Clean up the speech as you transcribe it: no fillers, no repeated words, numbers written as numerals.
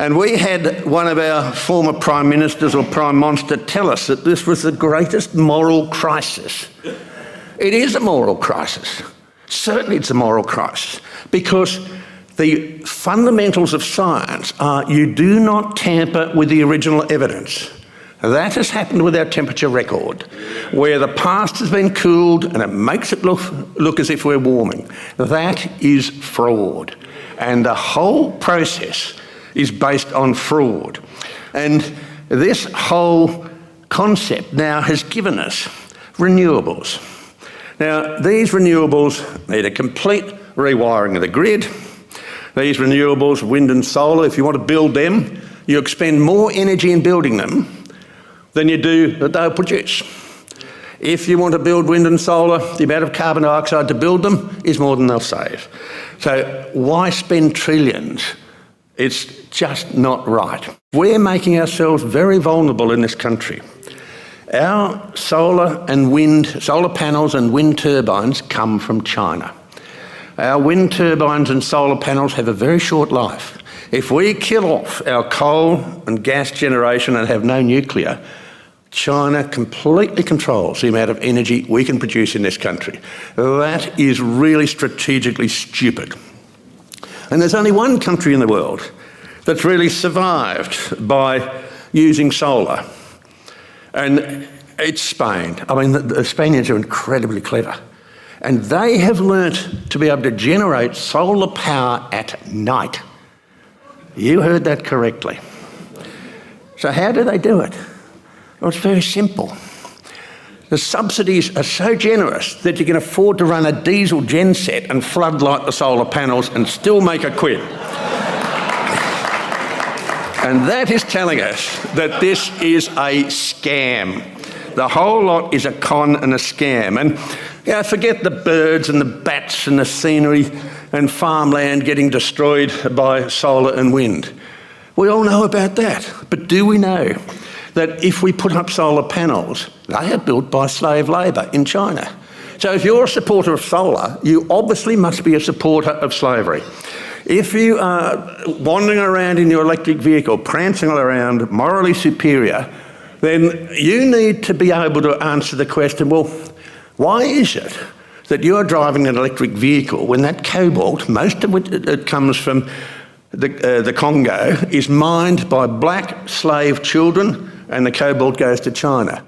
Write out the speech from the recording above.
And we had one of our former Prime Ministers or Prime Monster tell us that this was the greatest moral crisis. It is a moral crisis. Certainly it's a moral crisis, because the fundamentals of science are you do not tamper with the original evidence. That has happened with our temperature record, where the past has been cooled and it makes it look as if we're warming. That is fraud. And the whole process is based on fraud. And this whole concept now has given us renewables. Now, these renewables need a complete rewiring of the grid. These renewables, wind and solar, if you want to build them, you expend more energy in building them than you do that they'll produce. If you want to build wind and solar, the amount of carbon dioxide to build them is more than they'll save. So why spend trillions? It's just not right. We're making ourselves very vulnerable in this country. Our solar panels and wind turbines come from China. Our wind turbines and solar panels have a very short life. If we kill off our coal and gas generation and have no nuclear, China completely controls the amount of energy we can produce in this country. That is really strategically stupid. And there's only one country in the world that's really survived by using solar, and it's Spain. I mean, the Spaniards are incredibly clever, and they have learnt to be able to generate solar power at night. You heard that correctly. So how do they do it? Well, it's very simple. The subsidies are so generous that you can afford to run a diesel genset and floodlight the solar panels and still make a quid. And that is telling us that this is a scam. The whole lot is a con and a scam. And forget the birds and the bats and the scenery and farmland getting destroyed by solar and wind. We all know about that. But do we know that if we put up solar panels, they are built by slave labour in China? So if you're a supporter of solar, you obviously must be a supporter of slavery. If you are wandering around in your electric vehicle, prancing around, morally superior, then you need to be able to answer the question, well, why is it that you're driving an electric vehicle when that cobalt, most of it comes from the Congo, is mined by black slave children, and the cobalt goes to China?